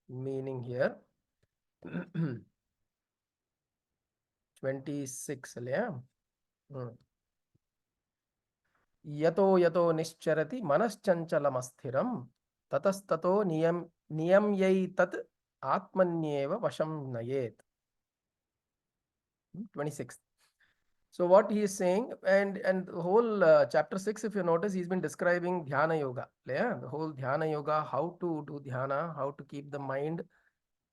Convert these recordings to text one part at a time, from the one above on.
meaning here. 26 yeah. यतो यतो निश्चरति मनश्चंचलमस्थिरं ततस्ततो नियम्यैतत् आत्मन्येव वशं नयेत्. 26. So what he is saying, and the whole chapter 6, if you notice, he's been describing dhyana yoga. Yeah, the whole dhyana yoga, how to do dhyana, how to keep the mind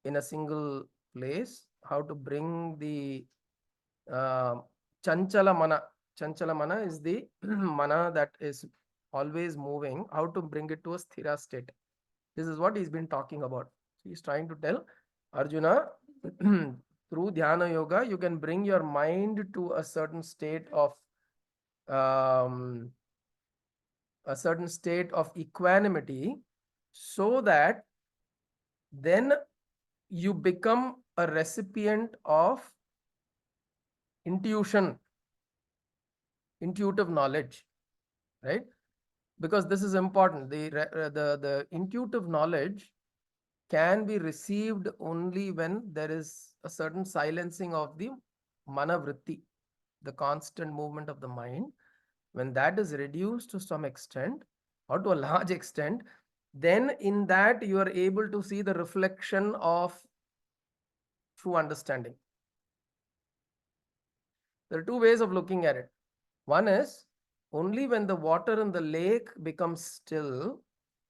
in a single place, how to bring the uh, chanchala mana. Chanchala mana is the mana that is always moving, how to bring it to a sthira state. This is what he's been talking about. So he's trying to tell Arjuna, through dhyana yoga, you can bring your mind to um, a certain state of equanimity, so that then you become a recipient of intuitive knowledge, right? Because this is important. The intuitive knowledge can be received only when there is a certain silencing of the mana vritti, the constant movement of the mind. When that is reduced to some extent or to a large extent, then in that you are able to see the reflection of true understanding. There are two ways of looking at it. One is, only when the water in the lake becomes still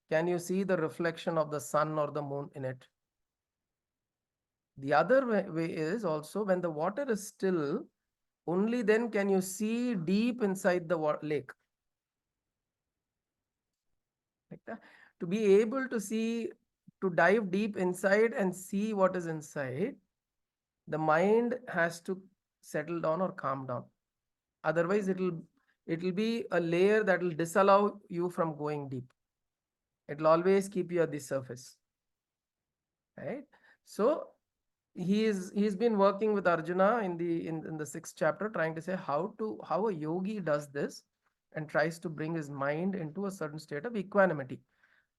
can you see the reflection of the sun or the moon in it. The other way is also, when the water is still, only then can you see deep inside the lake. Like that. To be able to see, to dive deep inside and see what is inside, the mind has to settle down or calm down. Otherwise, it'll be a layer that will disallow you from going deep. It'll always keep you at the surface, right? So he's been working with Arjuna in the 6th chapter, trying to say how a yogi does this and tries to bring his mind into a certain state of equanimity.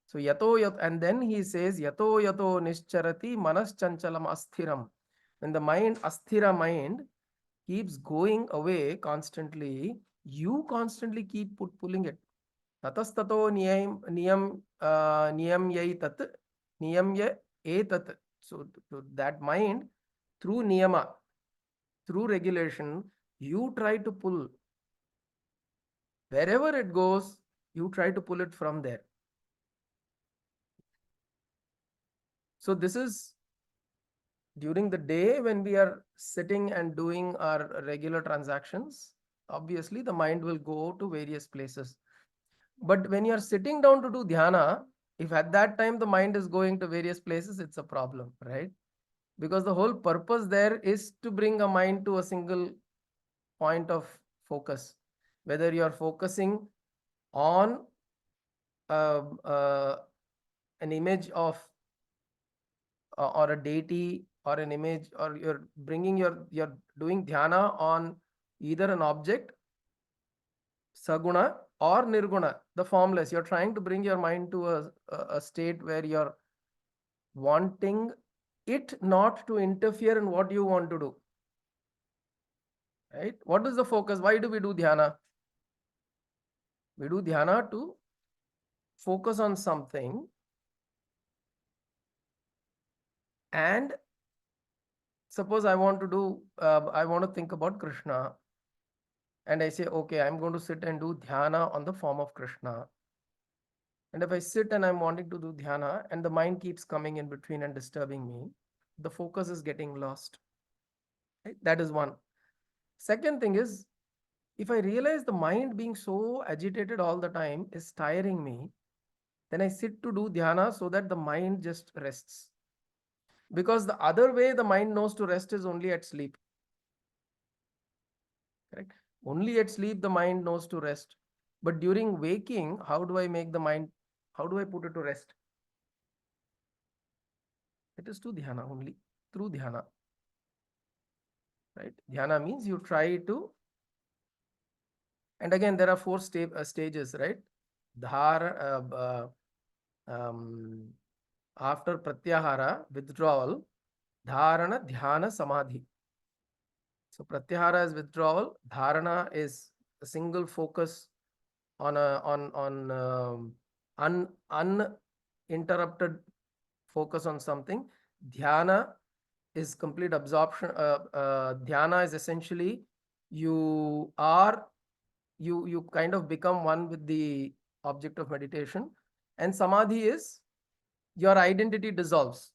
So and then he says yato yato nischarati manaschanchalam asthiram. When the asthira mind keeps going away constantly, you constantly keep pulling it. Tatastato niyamya etat. So that mind, through niyama, through regulation, you try to pull. Wherever it goes, you try to pull it from there. So this is during the day when we are sitting and doing our regular transactions. Obviously, the mind will go to various places. But when you are sitting down to do dhyana, if at that time the mind is going to various places, it's a problem, right? Because the whole purpose there is to bring a mind to a single point of focus. Whether you are focusing on uh, uh, an image of or a deity or an image, or you're doing dhyana on either an object, saguna, or nirguna, the formless. You're trying to bring your mind to a state where you're wanting it not to interfere in what you want to do, right? What is the focus? Why do we do dhyana? We do dhyana to focus on something, and suppose I want to think about Krishna, and I say, okay, I'm going to sit and do dhyana on the form of Krishna. And if I sit and I'm wanting to do dhyana and the mind keeps coming in between and disturbing me, the focus is getting lost. Right? That is one. Second thing is, if I realize the mind being so agitated all the time is tiring me, then I sit to do dhyana so that the mind just rests. Because the other way the mind knows to rest is only at sleep. Correct? Only at sleep the mind knows to rest. But during waking, how do I put it to rest? It is to dhyana only, through dhyana. Right? Dhyana means you try to, and again there are four stages, right? Dhara, Um, After pratyahara, withdrawal, dharana, dhyana, samadhi. So pratyahara is withdrawal, dharana is a single focus on a on uninterrupted focus on something. Dhyana is complete absorption. Dhyana is essentially you are you kind of become one with the object of meditation, and samadhi is your identity dissolves.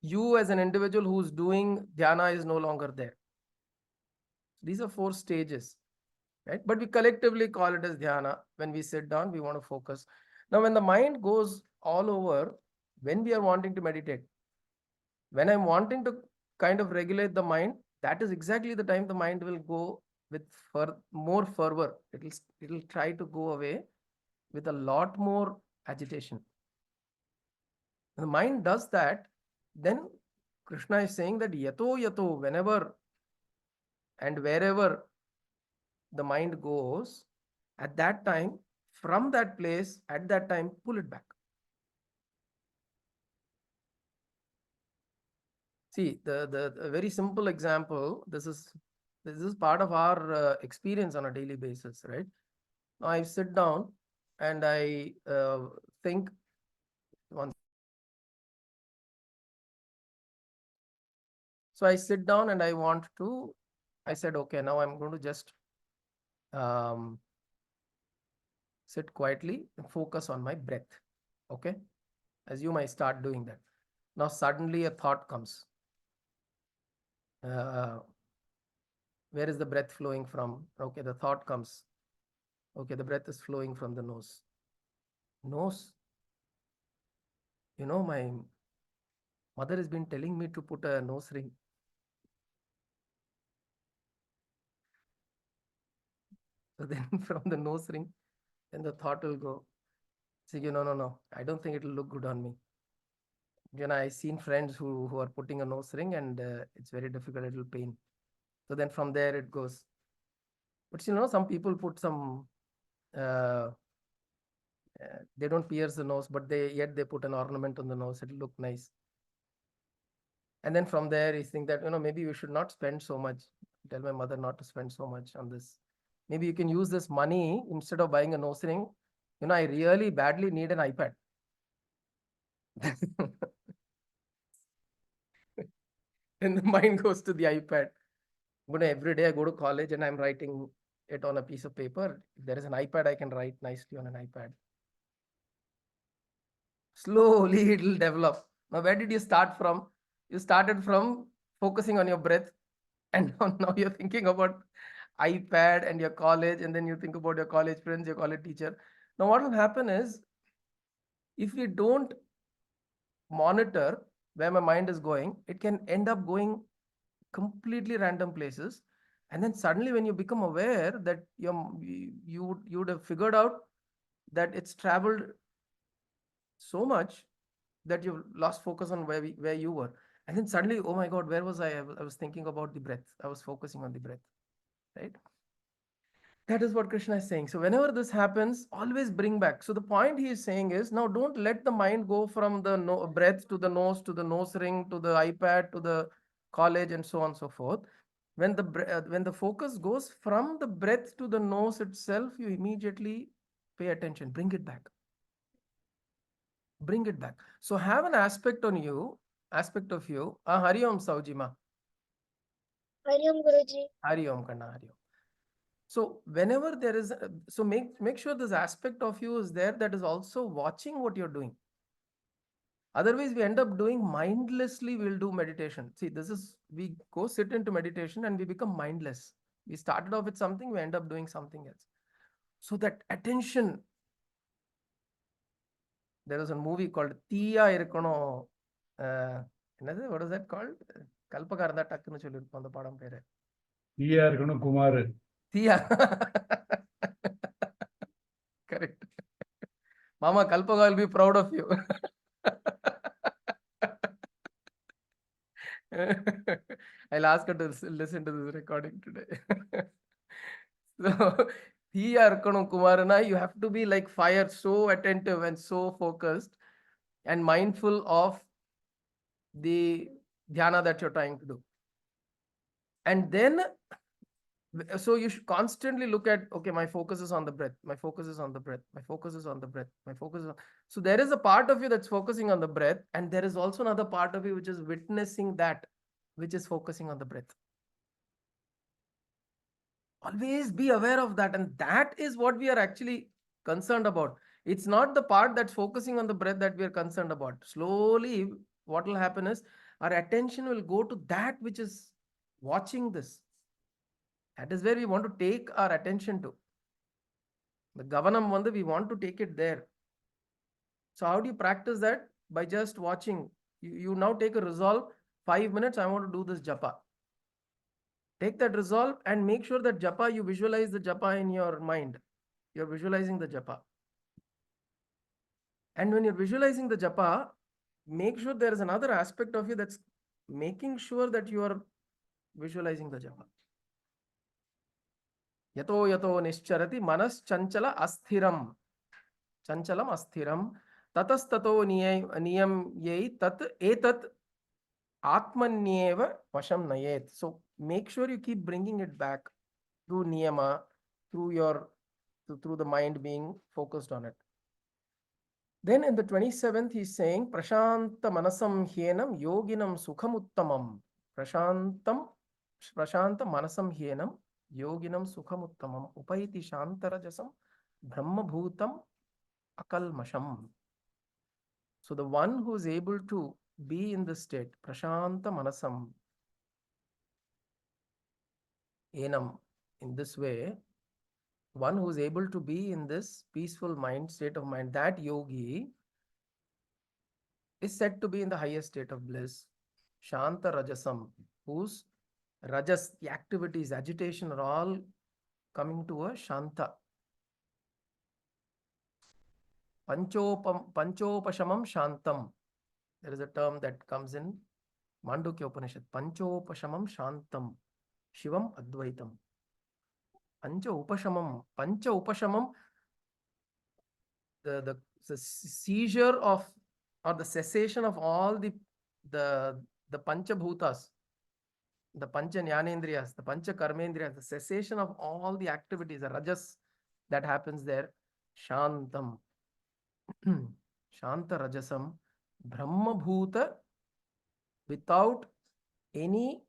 You as an individual who's doing dhyana is no longer there. These are four stages, right? But we collectively call it as dhyana. When we sit down, we want to focus. Now, when the mind goes all over, when we are wanting to meditate, when I'm wanting to kind of regulate the mind, that is exactly the time the mind will go with more fervor. It'll try to go away with a lot more agitation. When the mind does that, then Krishna is saying that yato yato, whenever and wherever the mind goes, at that time, from that place, at that time, pull it back. See, the very simple example, this is part of our experience on a daily basis, right? Now I sit down and I think one. So I sit down and I want to, I said, okay, now I'm going to just um, sit quietly and focus on my breath. Okay. Assume I start doing that. Now suddenly a thought comes. Uh, where is the breath flowing from? Okay, the thought comes. Okay, the breath is flowing from the nose. Nose. My mother has been telling me to put a nose ring. So then from the nose ring, then the thought will go. So no. I don't think it will look good on me. I've seen friends who are putting a nose ring and it's very difficult. It will pain. So then from there it goes. But some people put some. Uh, they don't pierce the nose, but they put an ornament on the nose. It'll look nice. And then from there, you think that maybe we should not spend so much. Tell my mother not to spend so much on this. Maybe you can use this money instead of buying a nose ring. I really badly need an iPad. And the mind goes to the iPad. Every day I go to college and I'm writing it on a piece of paper. If there is an iPad, I can write nicely on an iPad. Slowly it'll develop. Now, where did you start from? You started from focusing on your breath, and now you're thinking about iPad and your college, and then you think about your college friends, your college teacher. Now, what will happen is if we don't monitor where my mind is going, it can end up going completely random places. And then suddenly, when you become aware that you would have figured out that it's traveled so much that you've lost focus on where you were. And then suddenly, oh my God, where was I? I was thinking about the breath. I was focusing on the breath, right? That is what Krishna is saying. So whenever this happens, always bring back. So the point he is saying is now don't let the mind go from the breath to the nose ring, to the iPad, to the college, and so on and so forth. When the focus goes from the breath to the nose itself, you immediately pay attention. Bring it back. Bring it back. So have an aspect of you. Hari Om Saujima. Hari Om Guruji. Hari Om Kanna Hari Om. So whenever there is, so make sure this aspect of you is there that is also watching what you're doing. Otherwise, we end up doing mindlessly. We'll do meditation. See, we go sit into meditation and we become mindless. We started off with something, we end up doing something else. So that attention. There was a movie called Tiya Irkono. What is that called? Kalpakaranda Takkuன்னு சொல்லிருப்போம் அந்த படம் பேரு. தீயா இருக்கணும் Kumar. Tiya. Correct. Mama Kalpaka will be proud of you. I'll ask her to listen to this recording today. So தீயா இருக்கணும் குமாரனா, you have to be like fire, so attentive and so focused and mindful of the dhyana that you're trying to do. And then, so you should constantly look at, okay, my focus is on the breath, my focus is on the breath, my focus is on the breath, my focus is on. So there is a part of you that's focusing on the breath, and there is also another part of you which is witnessing that, which is focusing on the breath. Always be aware of that, and that is what we are actually concerned about. It's not the part that's focusing on the breath that we are concerned about. Slowly, what will happen is our attention will go to that which is watching this. That is where we want to take our attention to. The Gavanam Vanda, we want to take it there. So, how do you practice that? By just watching. You now take a resolve, 5 minutes, I want to do this japa. Take that resolve and make sure that japa, you visualize the japa in your mind. You're visualizing the japa. And when you're visualizing the japa, make sure there is another aspect of you that's making sure that you are visualizing the japa. Yato yato nischarati manas chanchala asthiram. Chanchalam asthiram. Tatastato niyam yei tat etat atmanyeva vasham nayet. So make sure you keep bringing it back through niyama, through the mind being focused on it. Then in the 27th, he's saying, Prashanta manasam hyenam yoginam sukhamuttamam. Prashanta manasam hyenam yoginam sukhamuttamam. Upaiti shantarajasam brahmabhutam akalmasham. So the one who is able to be in this state, Prashanta manasam hyenam, in this way, one who is able to be in this peaceful mind, state of mind, that yogi is said to be in the highest state of bliss. Shanta Rajasam, whose Rajas, the activities, agitation are all coming to a Shanta. Panchopashamam Shantam. There is a term that comes in Mandukya Upanishad. Panchopashamam Shantam. Shivam Advaitam. Pancha Upashamam, the seizure of, or the cessation of all the Pancha Bhutas, the Pancha Jnanendriyas, the Pancha Karmendriyas, the cessation of all the activities, the rajas that happens there, Shantam, Shanta Rajasam, Brahma Bhuta, without any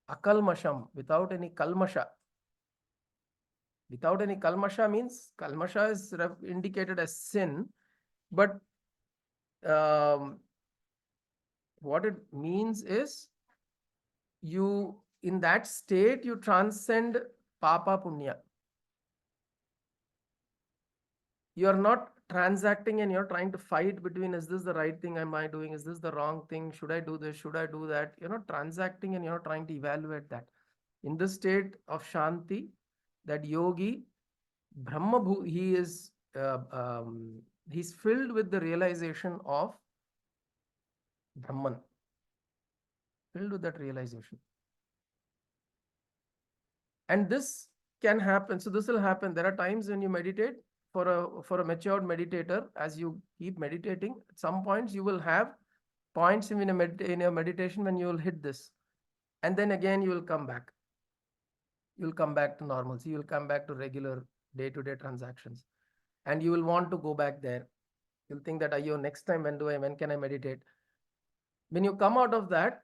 akalmasham, without any kalmasha. Without any kalmasha means, kalmasha is indicated as sin, but what it means is, you, in that state, you transcend papa punya. You are not transacting and you're trying to fight between, is this the right thing am I doing, is this the wrong thing, should I do this, should I do that. You're not transacting and you're not trying to evaluate that. In the state of shanti, that yogi, he is he's filled with the realization of Brahman, filled with that realization. And this can happen. So this will happen. There are times when you meditate, for a matured meditator, as you keep meditating, at some points you will have points in your meditation when you will hit this. And then again you will come back. You will come back to normalcy. You will come back to regular day-to-day transactions. And you will want to go back there. You'll think that, Ayo, next time when can I meditate? When you come out of that,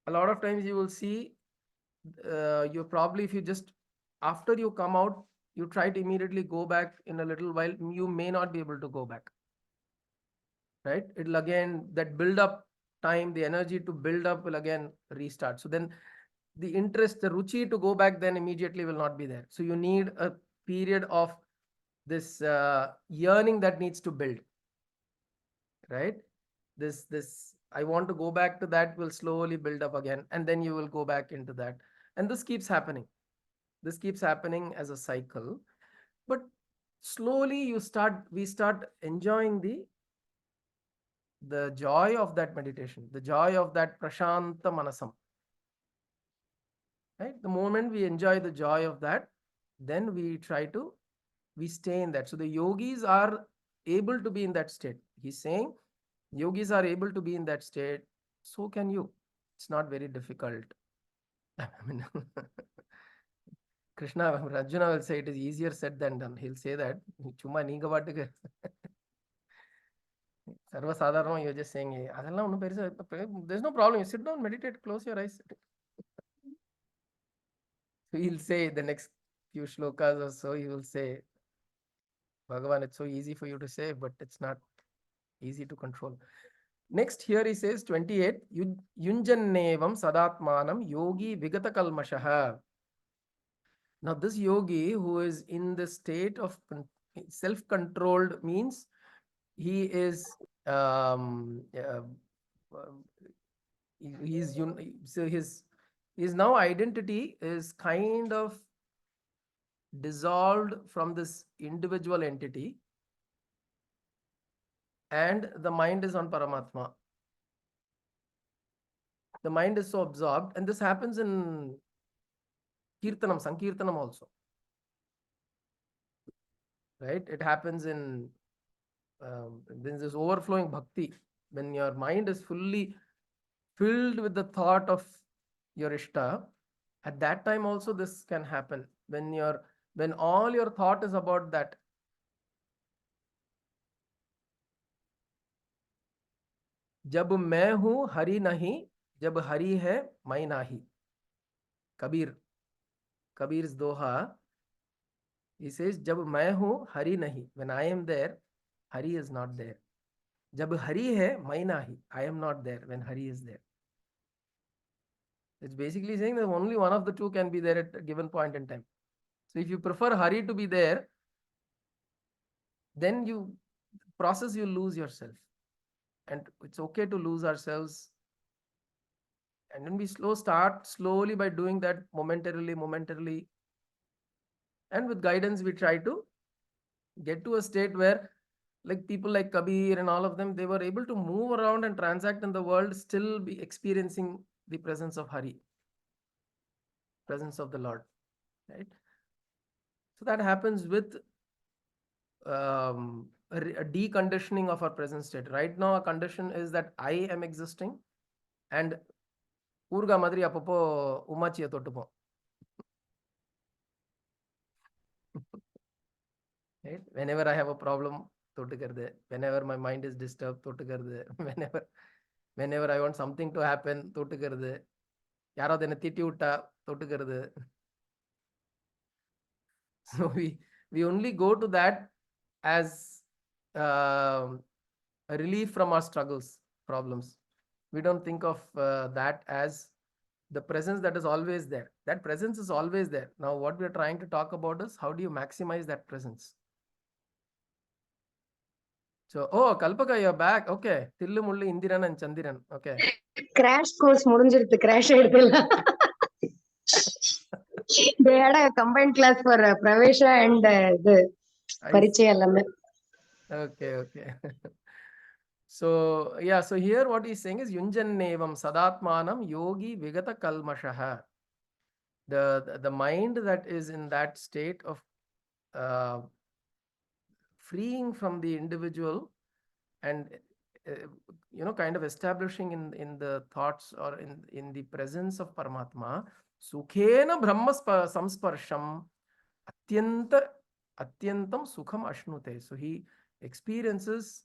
a lot of times you will see, you probably, if you just, after you come out, you try to immediately go back in a little while, you may not be able to go back. Right? It'll again, that build up time, the energy to build up will again restart. So then the interest, the ruchi to go back then immediately will not be there. So you need a period of this yearning that needs to build. Right? This I want to go back to that will slowly build up again, and then you will go back into that. And this keeps happening. This keeps happening as a cycle. But slowly we start enjoying the joy of that meditation, the joy of that prashanta manasam. Right? The moment we enjoy the joy of that, then we try to we stay in that. So the yogis are able to be in that state. He's saying yogis are able to be in that state. So can you. It's not very difficult. I mean, Krishna, Arjuna will say it is easier said than done. He'll say that. Chumma neenga paattukku sarvasadharanam, you're just saying, அதெல்லாம் ஒன்றும் பெருசா, there's no problem. You sit down, meditate, close your eyes. So he'll say the next few shlokas or so, he will say, Bhagavan, it's so easy for you to say, but it's not easy to control. Next, here he says 28, Yunjannevam sadatmanam yogi vigata kalmashaha. Now, this yogi who is in the state of self-controlled means he is he's so his now identity is kind of dissolved from this individual entity, and the mind is on Paramatma. The mind is so absorbed, and this happens in Kirtanam, Sankirtanam also. Right? It happens in there's this overflowing bhakti. When your mind is fully filled with the thought of your Ishta, at that time also this can happen. When all your thought is about that. जब मैं हूं हरि नहीं, जब हरि है मैं नाही. Kabir's doha, he says, जब मैं हूं हरि नहीं, when I am there, Hari is not there. जब हरि है मैं नाही, I am not there when Hari is there. It's basically saying that only one of the two can be there at a given point in time. So if you prefer Hari to be there, then you lose yourself. And it's okay to lose ourselves. And when we start slowly by doing that momentarily, and with guidance, we try to get to a state where, like people like Kabir and all of them, they were able to move around and transact in the world, still be experiencing the presence of Hari, presence of the Lord, right? So that happens with a deconditioning of our present state. Right now, our condition is that I am existing, and Urga Madri apopo umachiya tottupom. Right? Whenever I have a problem, totukarde. Whenever my mind is disturbed, totukarde. Whenever I want something to happen, totukarde. Yaro dena titi utta, totukarde. So we only go to that as a relief from our struggles, problems. We don't think of that as the presence that is always there. That presence is always there. Now, what we are trying to talk about is how do you maximize that presence? So, oh, Kalpaka, you're back. Okay. Tillu Mullu Indiran and Chandiran. Okay. Crash course முடிஞ்சிருது crash ஆயிடுதுல. They had a combined class for Pravesha and the Parichaya எல்லாமே. Okay. So, yeah, so here what he's saying is Yunjannevam Sadatmanam Yogi Vigata Kalmashaha. The mind that is in that state of freeing from the individual and kind of establishing in the thoughts or in the presence of Paramatma, Sukhena Brahma Samsparsham Atyantam Sukham Ashnute. So he experiences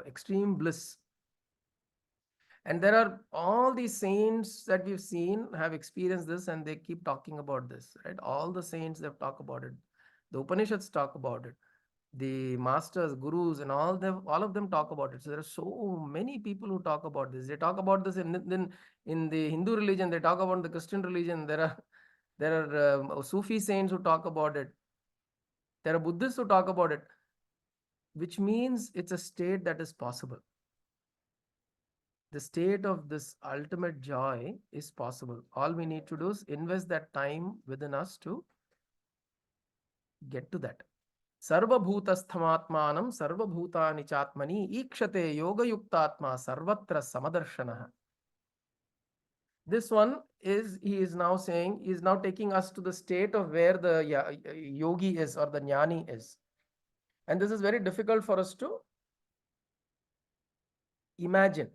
extreme bliss. And there are all these saints that we've seen have experienced this, and they keep talking about this, right? All the saints, they've talked about it. The Upanishads talk about it. The masters, gurus, and all of them talk about it. So there are so many people who talk about this. They talk about this in the Hindu religion. They talk about the Christian religion. There are Sufi saints who talk about it. There are Buddhists who talk about it, which means it's a state that is possible. The state of this ultimate joy is possible. All we need to do is invest that time within us to get to that. Sarvabhutasthamatmanam sarvabhutani chatmani ikshate yoga yuktatma sarvatra samadarshanaha. This one is, he is now saying, he is now taking us to the state of where the yogi is, or the jnani is. And this is very difficult for us to imagine.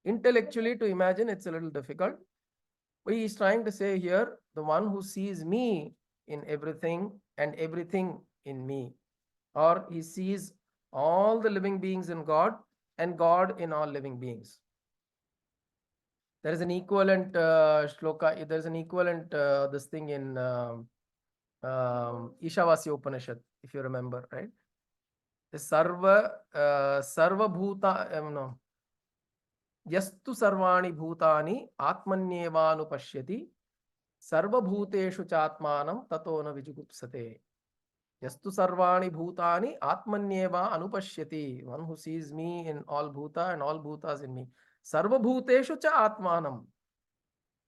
Intellectually, to imagine, it's a little difficult. But he is trying to say here, the one who sees me in everything and everything in me, or he sees all the living beings in God and God in all living beings. There is an equivalent shloka, there is an equivalent this thing in Ishavasya Upanishad, if you remember, right? The Sarva Bhuta, no. Yastu Sarvani Bhutani Atmanyevanupashyati Sarva Bhuteshu Chatmanam Tatona Vijugupsate. Yastu Sarvani Bhutani Atmanyeva Anupashyati. One who sees me in all Bhuta and all Bhutas in me. Sarva Bhuteshu Cha Atmanam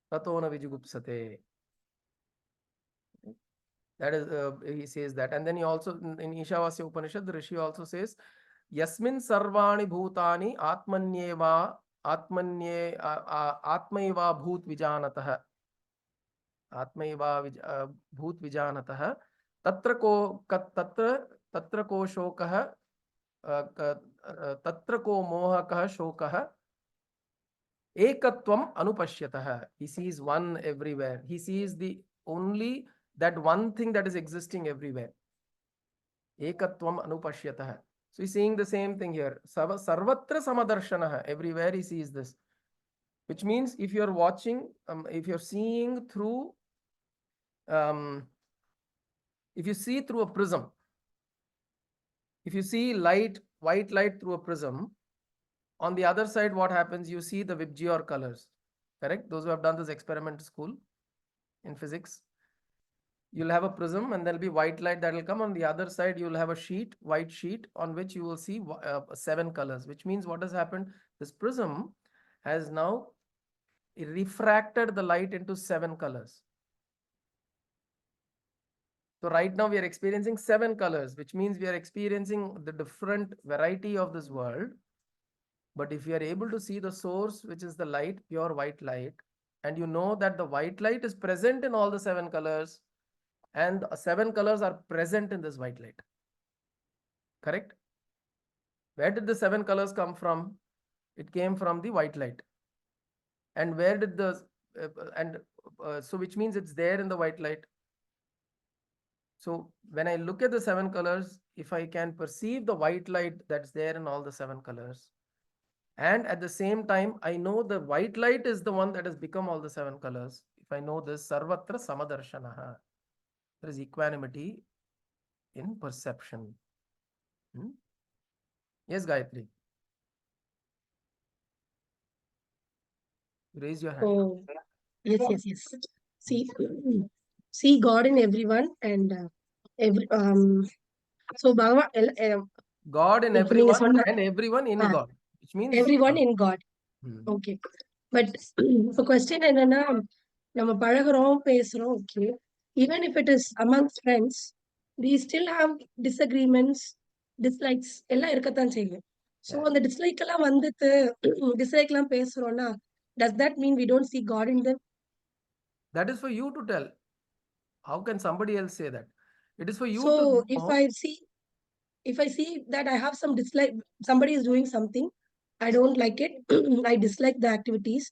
Tatona Vijugupsate. That is, he says that. And then he also, in Ishavasya Upanishad, the Rishi also says, Yasmin Sarvani Bhutani Atmanyeva Atmaiva Bhut Vijanatah. Atmaiva Bhut Vijanatah. Tatra ko shokah, tatra ko mohakah shokah. Ekatvam anupashyatah. He sees one everywhere. He sees the only that one thing that is existing everywhere. Ekatvam anupashyatah. So he's saying the same thing here. Sarvatra samadarshanaha. Everywhere he sees this. Which means if you're watching, if you're seeing through, if you see through a prism, if you see light, white light through a prism, on the other side, what happens? You see the Vibgyor colors. Correct? Those who have done this experiment in school in physics. You'll have a prism and there'll be white light that will come. On the other side, you'll have a sheet, white sheet, on which you will see 7 colors, which means what has happened? This prism has now refracted the light into 7 colors. So right now we are experiencing 7 colors, which means we are experiencing the different variety of this world. But if you are able to see the source, which is the light, pure white light, and you know that the white light is present in all the 7 colors, and 7 colors are present in this white light. Correct? Where did the 7 colors come from? It came from the white light. And where did the, so which means it's there in the white light. So when I look at the 7 colors, if I can perceive the white light that's there in all the 7 colors, and at the same time, I know the white light is the one that has become all the 7 colors. If I know this, sarvatra samadarshanaha. There is equanimity in perception. Yes, Gayatri. Raise your hand. Oh, yes. See God in everyone and every so Bhagavad God in இப்ப நீங்க everyone சொன்ன and everyone in God. Which means everyone in God. Okay. But இப்போ question என்னன்னா நம்ம பழகுறோம் பேசுறோம் okay even if it is amongst friends we still have disagreements dislikes எல்லாம் இருக்கத்தான் செய்யும் so அந்த dislike எல்லாம் வந்துட்டு dislike எல்லாம் பேசுறோம்னா does that mean we don't see God in them? That is for you to tell. How can somebody else say that? It is for you to So know. if I see that I have some dislike, somebody is doing something, I don't like it, I dislike the activities,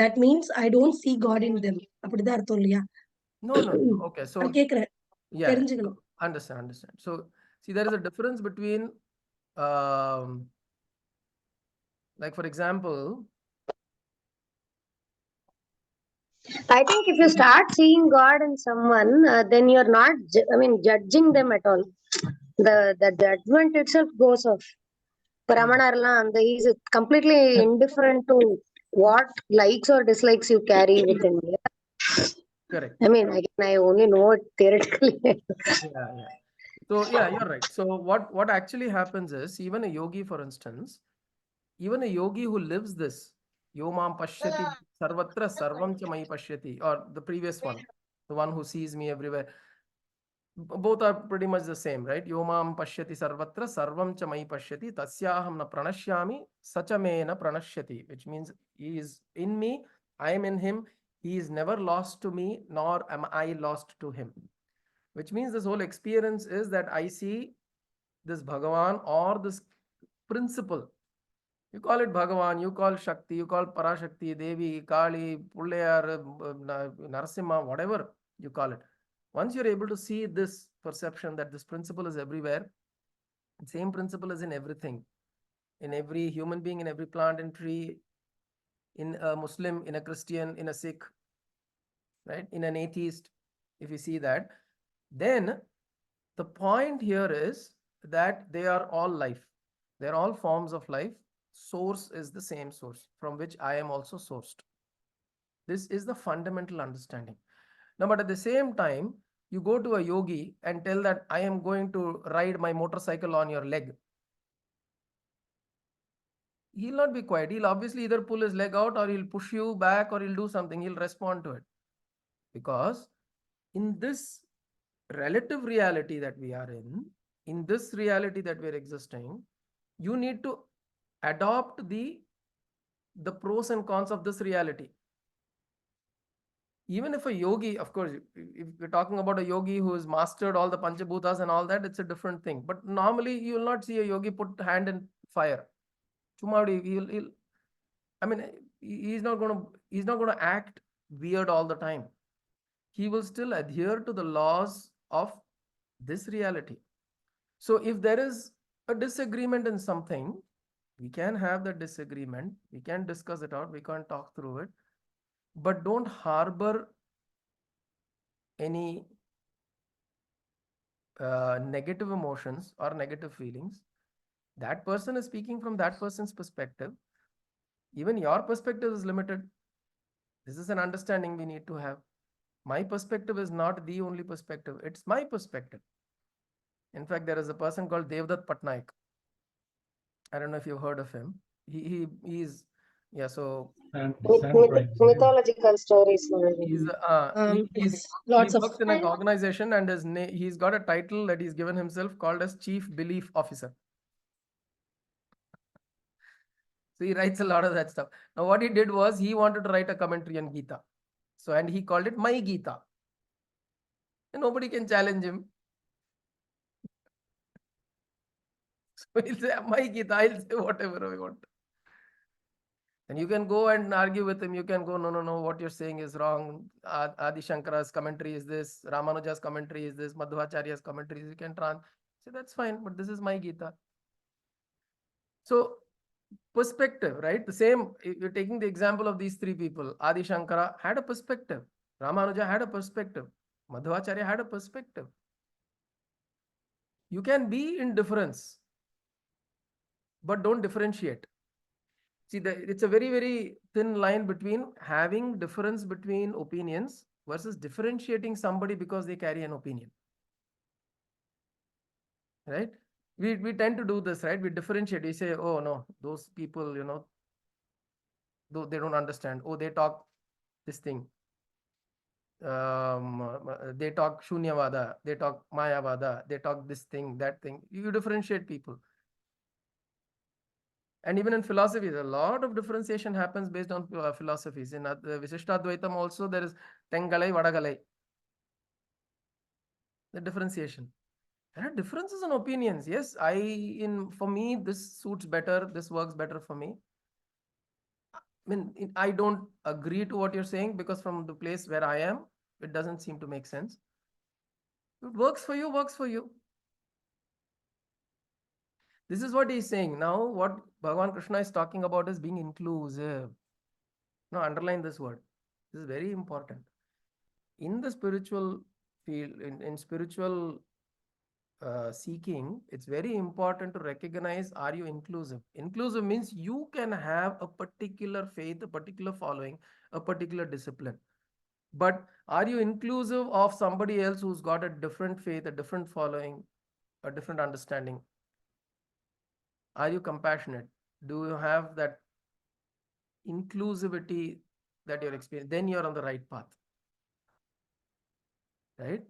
that means I don't see God in them. அப்படிதான் அர்த்தம் இல்லையா? No. Okay. So நான் கேக்குறேன். yeah. தெரிஞ்சுக்கணும். Understand. So see, there is a difference between like for example, I think if you start seeing God in someone, then you're not, judging them at all. The judgment itself goes off. Brahmanarla, and he is completely indifferent to what likes or dislikes you carry within you. correct. I only know it theoretically. Yeah. So yeah, you're right. So what actually happens is, even a yogi, for instance, even a yogi who lives this, Yomam Pashyati Sarvatra Sarvam Cha Mai Pashyati, or the previous one, the one who sees me everywhere. Both are pretty much the same, right? Yomam Pashyati Sarvatra Sarvam Cha Mai Pashyati Tasyaham Na Pranashyami Sacha Me Na Pranashyati, which means he is in me I am in him. He is never lost to me, nor am I lost to him. Which means this whole experience is that I see this Bhagavan or this principle. You call it Bhagavan, you call Shakti, you call Parashakti, Devi, Kali, Pullayar, Narasimha, whatever you call it. Once you're able to see this perception that this principle is everywhere, the same principle is in everything, in every human being, in every plant and tree, in a Muslim, in a Christian, in a Sikh, right? In an atheist, if you see that, then the point here is that they are all life. They're all forms of life. Source is the same source from which I am also sourced. This is the fundamental understanding. Now, but at the same time, you go to a yogi and tell that I am going to ride my motorcycle on your leg. He'll not be quiet. He'll obviously either pull his leg out or he'll push you back or he'll do something. He'll respond to it. Because in this relative reality that we are in this reality that we're existing, you need to adopt the pros and cons of this reality. Even if a yogi, of course, if we're talking about a yogi who has mastered all the Panchabhutas and all that, it's a different thing. But normally you will not see a yogi put hand in fire. Chumadi, he'll I mean, he's not going to act weird all the time. He will still adhere to the laws of this reality. So if there is a disagreement in something, we can have that disagreement. We can discuss it out. We can talk through it. But don't harbor any negative emotions or negative feelings. That person is speaking from that person's perspective. Even your perspective is limited. This is an understanding we need to have. My perspective is not the only perspective. It's my perspective. In fact, there is a person called Devdutt Patnaik. I don't know if you've heard of him. He's yeah. So Mythological stories. Lots he of works in an organization and he's got a title that he's given himself called as Chief Belief Officer. So he writes a lot of that stuff. Now what he did was he wanted to write a commentary on Gita. So and he called it My Gita. And nobody can challenge him. So he'll say My Gita. I'll say whatever I want. And you can go and argue with him. You can go, no, what you're saying is wrong. Adi Shankara's commentary is this. Ramanuja's commentary is this. Madhvacharya's commentary is. You can say that's fine, but this is my Gita. So perspective, right? The same, you're taking the example of these three people. Adi Shankara had a perspective. Ramanuja had a perspective. Madhvacharya had a perspective. You can be in difference, but don't differentiate. See, it's a very, very thin line between having difference between opinions versus differentiating somebody because they carry an opinion. Right? We tend to do this, right? We differentiate. We say, oh, no, those people, they don't understand. Oh, they talk this thing. They talk Shunyavada. They talk Mayavada. They talk this thing, that thing. You differentiate people. And even in philosophies, a lot of differentiation happens based on philosophies. In Visishtadvaitam also, there is Tengalai, Vadagalai. The differentiation. There are differences in opinions. Yes, for me, this suits better. This works better for me. I mean, I don't agree to what you're saying because from the place where I am, it doesn't seem to make sense. It works for you, works for you. This is what he's saying. Now, what Bhagavan Krishna is talking about is being inclusive. Now, underline this word. This is very important. In the spiritual field, in spiritual seeking, it's very important to recognize, are you inclusive? Inclusive means you can have a particular faith, a particular following, a particular discipline. But are you inclusive of somebody else who's got a different faith, a different following, a different understanding? Are you compassionate? Do you have that inclusivity that you're experiencing? Then you're on the right path. Right?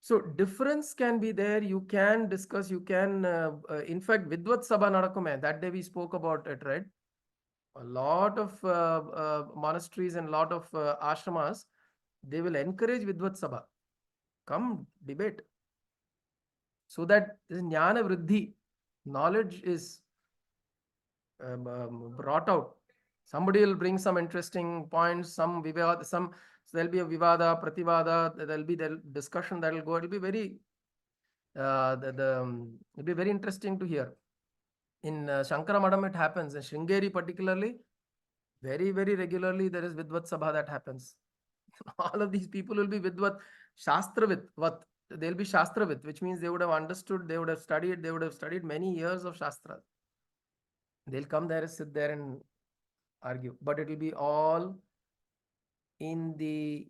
So difference can be there. You can discuss, you can, in fact, Vidvat Sabha Nadakume, that day we spoke about it, right? A lot of monasteries and lot of ashramas, they will encourage Vidvat Sabha. Come debate. So that this jnana vriddhi, knowledge is brought out. Somebody will bring some interesting points, some vivada, so there'll be a vivada, prativada, there'll be the discussion that will go. It'll be very, it'll be very interesting to hear. In Shankara Madam, it happens. In Sringeri, particularly, very, very regularly, there is Vidvat Sabha that happens. All of these people will be Vidvat, Shastravit, what? They'll be Shastravit, which means they would have understood, they would have studied many years of Shastra. They'll come there, sit there and argue, but it will be all in the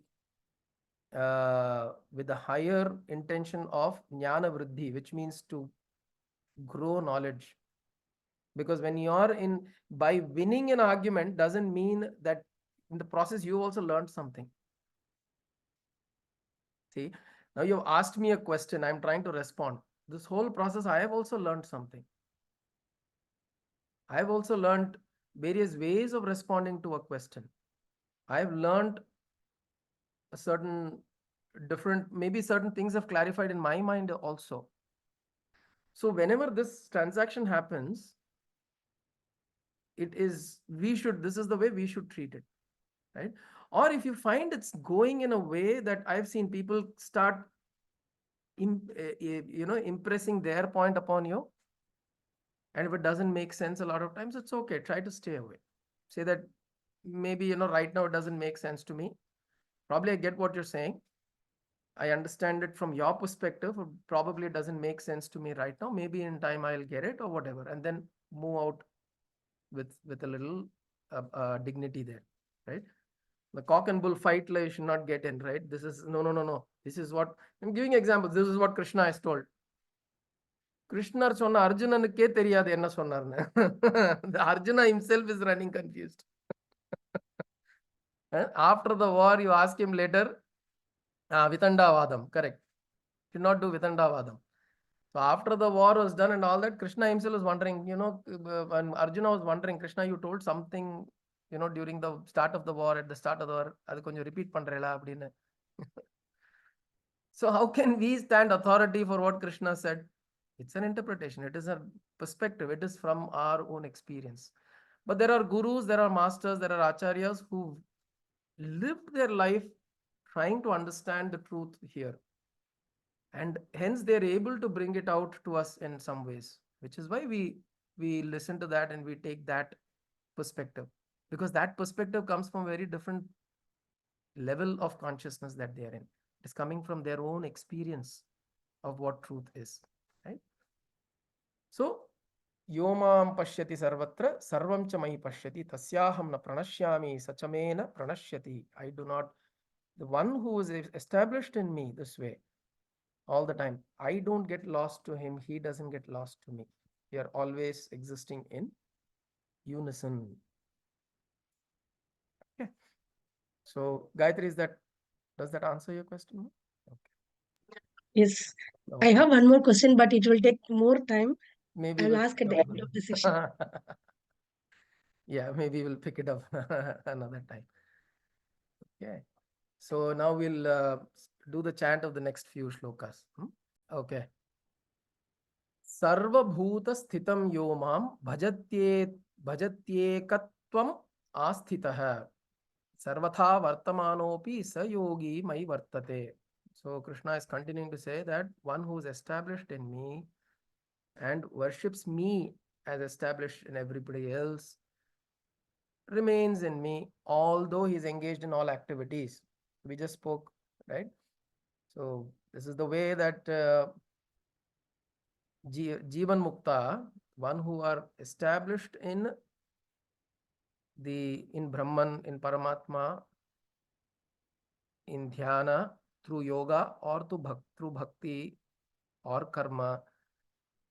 with the higher intention of jnana vriddhi, which means to grow knowledge. Because when you are in, by winning an argument doesn't mean that in the process you also learned something. See, now you've asked me a question, I'm trying to respond. This whole process, I have also learned something. I have also learned various ways of responding to a question. I have learned a certain different, maybe certain things have clarified in my mind also. So whenever this transaction happens, it is, this is the way we should treat it, right? Or if you find it's going in a way that I've seen people start impressing their point upon you, and if it doesn't make sense a lot of times, it's okay, try to stay away. Say that maybe, right now it doesn't make sense to me. Probably I get what you're saying. I understand it from your perspective. Probably it doesn't make sense to me right now. Maybe in time I'll get it or whatever, and then move out with a little dignity there, right? The cock and bull fight, you should not get in, right? This is no. This is what I'm giving examples. This is what Krishna has told. Krishna சொன்ன அர்ஜுனனுக்கே தெரியாது என்ன சொன்னார்னு. Arjuna himself is running confused. After the war, you ask him later, Vitandavadam, correct. Should not do Vitandavadam. So after the war was done and all that, Krishna himself was wondering, when Arjuna was wondering, Krishna, you told something, during the start of the war, at the start of the war, adu konjam repeat pandrela appadinu. So how can we stand authority for what Krishna said? It's an interpretation. It is a perspective. It is from our own experience. But there are gurus, there are masters, there are acharyas who lived their life trying to understand the truth here. And hence they're able to bring it out to us in some ways, which is why we listen to that and we take that perspective, because that perspective comes from very different level of consciousness that they are in. It's coming from their own experience of what truth is, right? So yomam pashyati sarvatra sarvam cha mai pashyati tasyaham na pranashyami sachamena pranashyati. I do not, the one who is established in me this way all the time, I don't get lost to him, he doesn't get lost to me. We are always existing in unison. Okay. So Gayatri, does that answer your question? Okay. Yes. Okay. I have one more question, but it will take more time. Maybe I'll we'll ask at the end of the session. Yeah, maybe we'll pick it up another time. Okay. So now we'll do the chant of the next few shlokas. Okay. Sarvabhuta sthitam yomam bhajatyekatvam asthitah sarvatha vartamanopi sa yogi mai vartate. So Krishna is continuing to say that one who is established in me and worships me as established in everybody else remains in me, although he is engaged in all activities. We just spoke, right? So this is the way that Jivan Mukta, one who are established in Brahman, in Paramatma, in dhyana, through yoga or through bhakti or karma.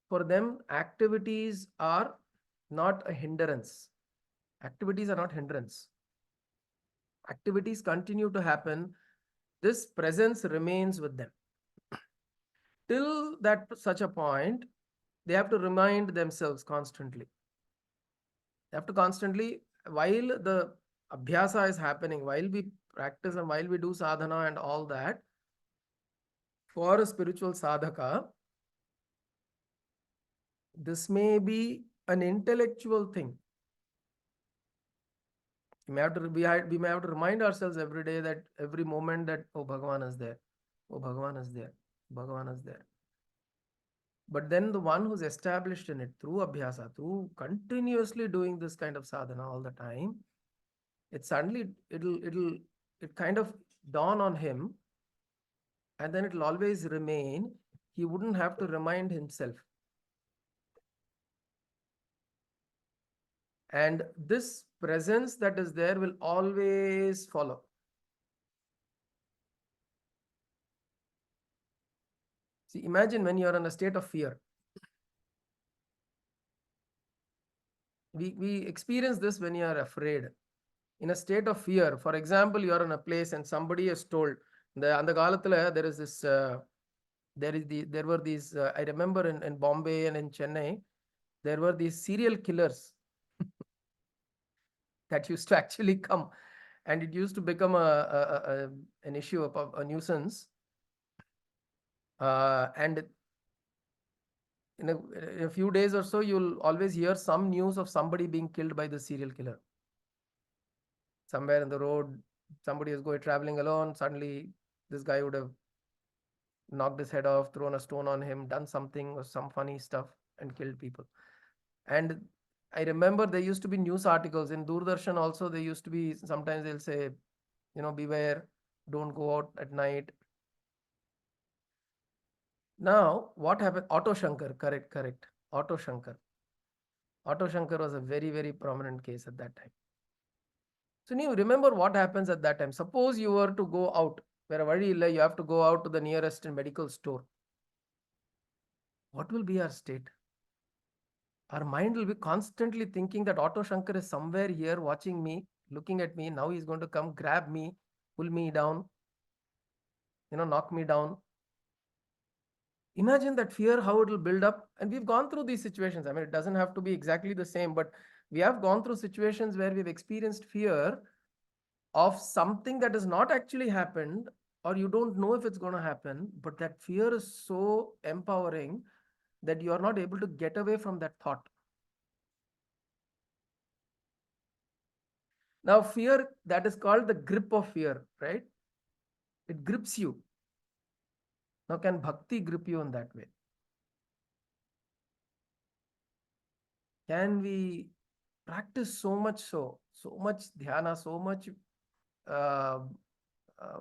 For them, activities are not a hindrance. Activities are not hindrance. Activities continue to happen. This presence remains with them. Till that such a point, they have to remind themselves constantly. They have to constantly while the abhyasa is happening, while we practice and while we do sadhana and all that, for a spiritual sadhaka, this may be an intellectual thing. We may have to we may have to remind ourselves every day, that every moment, that oh, Bhagavan is there, oh, Bhagavan is there, Bhagavan is there. But then the one who's established in it through abhyasa, through continuously doing this kind of sadhana all the time, it suddenly it kind of dawn on him, and then it'll always remain. He wouldn't have to remind himself. And this presence that is there will always follow. See, imagine when you are in a state of fear. We experience this when you are afraid. In a state of fear, for example, you are in a place and somebody has told, அந்த காலத்துல there is this there were these I remember in Bombay and in Chennai, there were these serial killers that used to actually come, and it used to become an issue of a nuisance. And in a few days or so, you'll always hear some news of somebody being killed by the serial killer. Somewhere in the road, somebody is going traveling alone. Suddenly, this guy would have knocked his head off, thrown a stone on him, done something or some funny stuff, and killed people. And I remember there used to be news articles in Doordarshan also. There used to be, sometimes they'll say, beware, don't go out at night. Now, what happened? Auto Shankar, correct. Auto Shankar. Auto Shankar was a very, very prominent case at that time. So you remember what happens at that time. Suppose you were to go out, where you have to go out to the nearest medical store. What will be our state? Our mind will be constantly thinking that Auto Shankar is somewhere here watching me, looking at me. Now he's going to come, grab me, pull me down, knock me down. Imagine that fear, how it will build up. And we've gone through these situations. I mean, it doesn't have to be exactly the same, but we have gone through situations where we've experienced fear of something that has not actually happened, or you don't know if it's going to happen, but that fear is so empowering that you are not able to get away from that thought. Now, fear, that is called the grip of fear, right? It grips you. Now, can bhakti grip you in that way? Can we practice so much dhyana, so much uh, uh,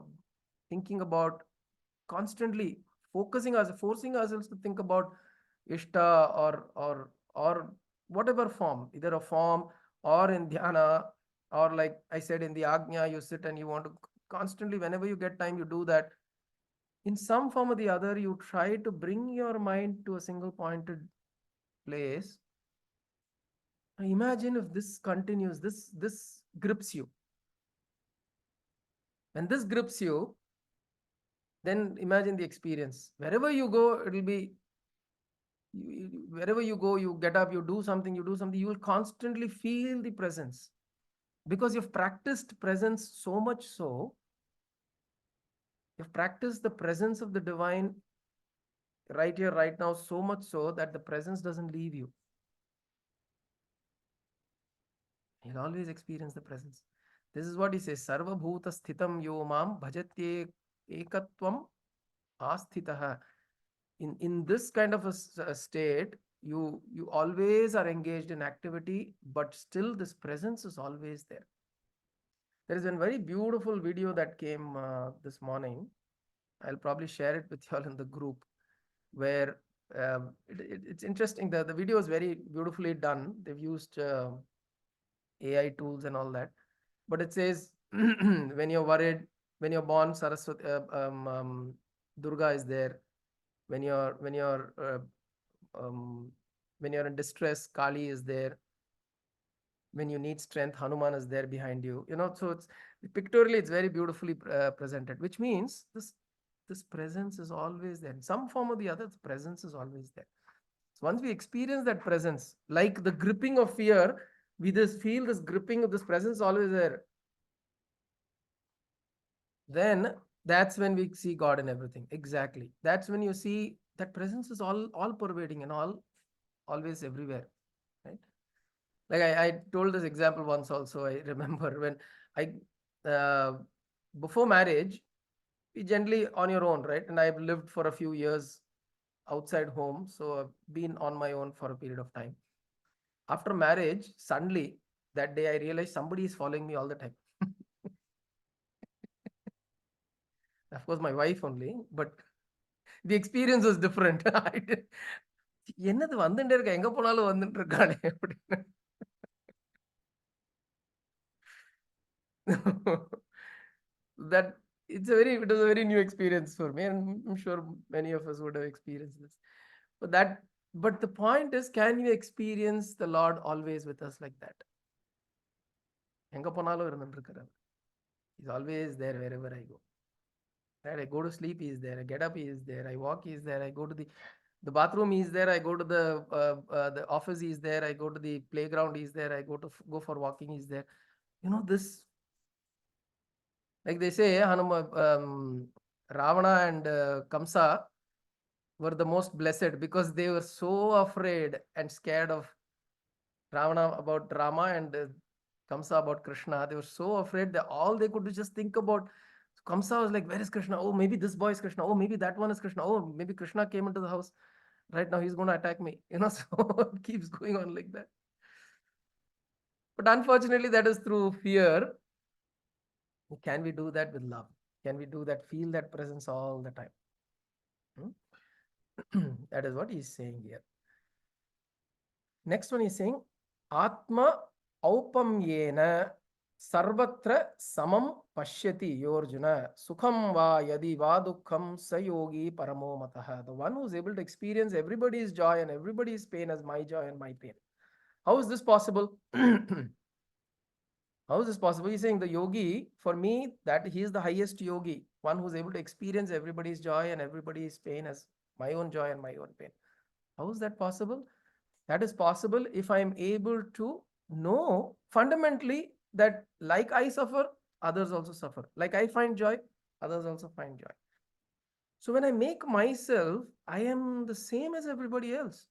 thinking about, constantly forcing ourselves to think about ishta or whatever form, either a form or in dhyana, or like I said, in the ajna, you sit and you want to constantly, whenever you get time, you do that. In some form or the other, you try to bring your mind to a single pointed place. Imagine if this continues, this grips you. When this grips you, then imagine the experience. Wherever you go, it'll be, wherever you go, you get up, you do something, you will constantly feel the presence, because you've practiced presence so much so, you've practiced the presence of the divine right here, right now, so much so that the presence doesn't leave you. You'll always experience the presence. This is what he says, Sarva Bhuta Sthitam Yo Mam Bhajatye Ekatvam Asthitaha. In this kind of a state, you always are engaged in activity, but still this presence is always there. There is a very beautiful video that came this morning. I'll probably share it with you all in the group, where it's interesting. The video is very beautifully done. They've used AI tools and all that. But it says, when you're worried, when you're born, Saraswati, Durga is there. When you're in distress, Kali is there. When you need strength, Hanuman is there behind you. So it's pictorially, it's very beautifully presented, which means this presence is always there. In some form or the other, the presence is always there. So once we experience that presence, like the gripping of fear, we just feel this gripping of this presence always there, then that's when we see God in everything. Exactly. That's when you see that presence is all pervading and always everywhere. Right? Like I told this example once also. I remember when I before marriage, we generally on your own, right? And I've lived for a few years outside home, so I've been on my own for a period of time. After marriage, suddenly that day I realized somebody is following me all the time. Of course, my wife only, but the experience was different. என்னது வந்துட்டே இருக்க, எங்க போனாலும் வந்துட்டு இருக்கானே அப்படின்னு. That it was a very new experience for me, and I'm sure many of us would have experienced this. But the point is, can you experience the Lord always with us like that? எங்க போனாலும் இருந்துட்டு இருக்கிறார். He's always there wherever I go. Right? I go to sleep, he is there. I get up, he is there. I walk, he is there. I go to the bathroom, he is there. I go to the office, he is there. I go to the playground, he is there. I go for walking, he is there. This, like they say, Ravana and Kamsa were the most blessed because they were so afraid and scared of Ravana about Rama and Kamsa about Krishna. They were so afraid that all they could do just think about. Kamsa was like, where is Krishna? Oh, maybe this boy is Krishna. Oh, maybe that one is Krishna. Oh, maybe Krishna came into the house. Right now he's going to attack me. So it keeps going on like that. But unfortunately, that is through fear. Can we do that with love? Can we do that, feel that presence all the time? That is what he's saying here. Next one is saying, Atma aupamyena sarvatra samam pashyati yorjuna sukham va yadi va dukkham sayogi paramo mataha. The one who is able to experience everybody's joy and everybody's pain as my joy and my pain. How is this possible? How is this possible? He's saying the yogi, for me, that he is the highest yogi, one who is able to experience everybody's joy and everybody's pain as my own joy and my own pain. How is that possible? That is possible if I am able to know fundamentally that like I suffer, others also suffer. Like I find joy, others also find joy. So when I make myself, I am the same as everybody else.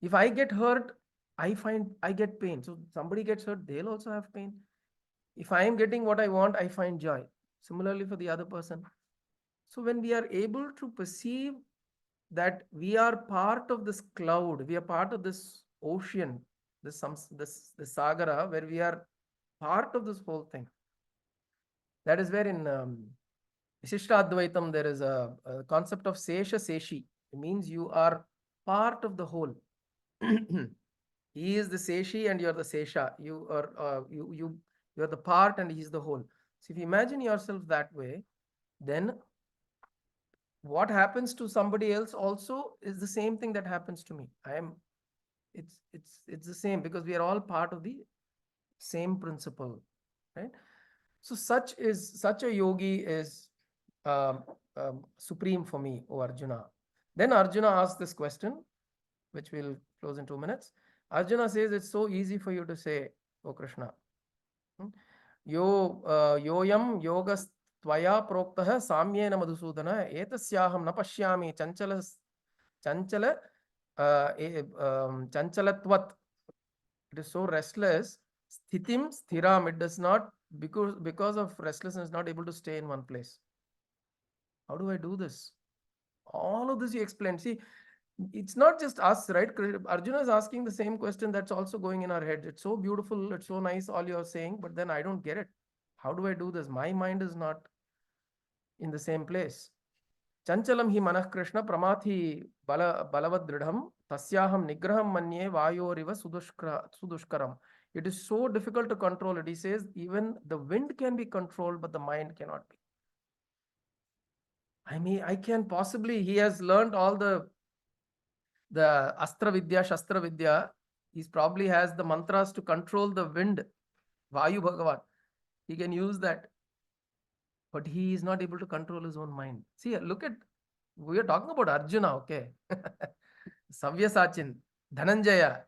If I get hurt, I get pain. So somebody gets hurt, they'll also have pain. If I am getting what I want, I find joy. Similarly for the other person. So when we are able to perceive that we are part of this cloud, we are part of this ocean, this sagara, where we are part of this whole thing. That is where in Vishishtadvaitam there is a concept of Sesha Seshi. It means you are part of the whole. He is the Seshi and you are the Sesha. You are the part and he is the whole. So if you imagine yourself that way, then what happens to somebody else also is the same thing that happens to me. It's the same because we are all part of the same principle, right? So such a yogi is supreme for me, O Arjuna. Then Arjuna asks this question, which we'll close in 2 minutes. Arjuna says, it's so easy for you to say, O Krishna. Yoyam yogas tvaya proktah samyena madhusudana etasyaham na pashyami chanchalatvat. It is so restless. Sthitim sthiram. It does not, because of restlessness, not able to stay in one place. How do I do this? All of this you explained. See, it's not just us, right? Arjuna is asking the same question that's also going in our head. It's so beautiful, it's so nice, all you're saying, but then I don't get it. How do I do this? My mind is not in the same place. Chanchalam hi manah Krishna pramathi balavad dridham tasyaham nigraham manye vayoriva sudushkaram. It is so difficult to control it. He says even the wind can be controlled, but the mind cannot be. I mean, I can possibly, he has learned all the Astra Vidya, Shastra Vidya. He probably has the mantras to control the wind, Vayu Bhagavan. He can use that. But he is not able to control his own mind. See, look at, we are talking about Arjuna, okay? Savyasachin, Dhananjaya.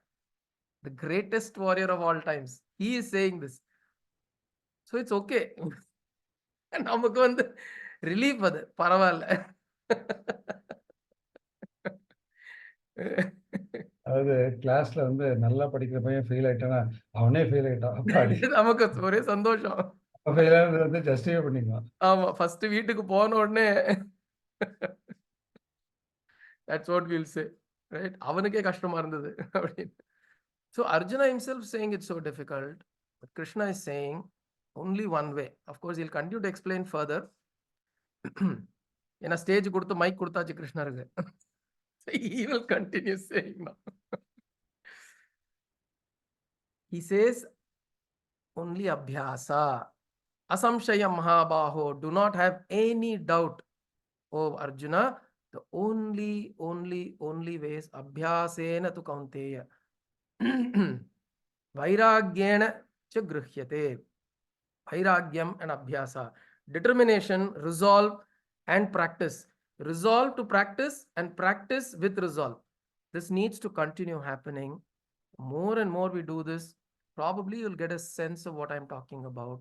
the greatest warrior of all times. He is saying this. So it's okay. நமக்கு வந்து relief அது பரவாயில்ல. அதாவது கிளாஸ்ல வந்து நல்லா படிக்கிற பையன் ஃபெயில் ஆயிட்டானா அவனே ஃபெயில் ஆயிட்டான் அப்பாடி நமக்கு ஒரே சந்தோஷம். ஃபெயில் ஆனது வந்து ஜஸ்டிஃபை பண்ணிக்கலாம். ஆமா, ஃபர்ஸ்ட் வீட்டுக்கு போன உடனே that's what we'll say, right? அவனுக்கே கஷ்டமா இருந்தது அப்படின்னு. So Arjuna himself saying it's so difficult, but Krishna is saying only one way. Of course, he'll continue to explain further. ஏன்னா ஸ்டேஜ் கொடுத்து மைக் கொடுத்தாச்சு கிருஷ்ணருக்கு. He will continue saying now. He says only abhyasa, asamshaya mahabaho. Do not have any doubt, oh Arjuna. The only way is abhyasena tu kaunteya. Vairagyena cha gruhyate. Vairagyam and abhyasa. Determination, resolve, and practice. Resolve to practice and practice with resolve. This needs to continue happening. More and more we do this, probably you'll get a sense of what I'm talking about.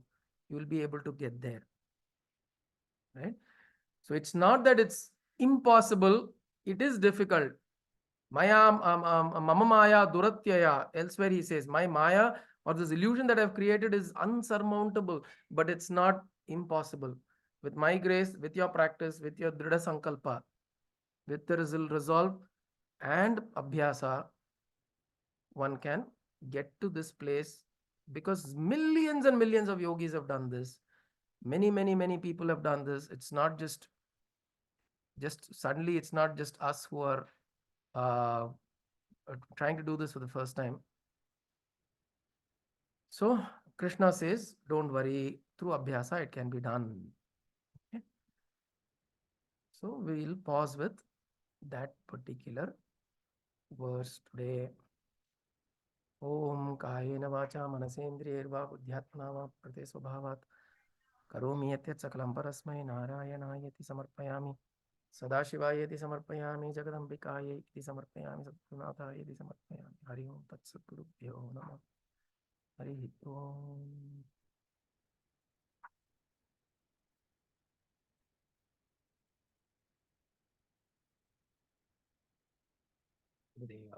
You'll be able to get there. Right? So it's not that it's impossible, it is difficult. Maya mama maya duratyaya. Elsewhere he says, my maya or this illusion that I've created is unsurmountable, but it's not impossible. With my grace, with your practice, with your dhrida sankalpa, with the resolve and abhyasa, one can get to this place, because millions and millions of yogis have done this. Many people have done this. It's not just suddenly, it's not just us who are trying to do this for the first time. So Krishna says, don't worry, through abhyasa it can be done. Okay? So we will pause with that particular verse today. Om kayena vacha manasendriyerva buddhyatmana va prate swabhavat karomi yatyat sakalam parasmai narayanayati samarpayami sadashivayati samarpayami jagadambikayati samarpayami satgunathayati samarpayami. Hari Om Tat Sat Gurubhyo Namah. Hari Om. Gurudeva.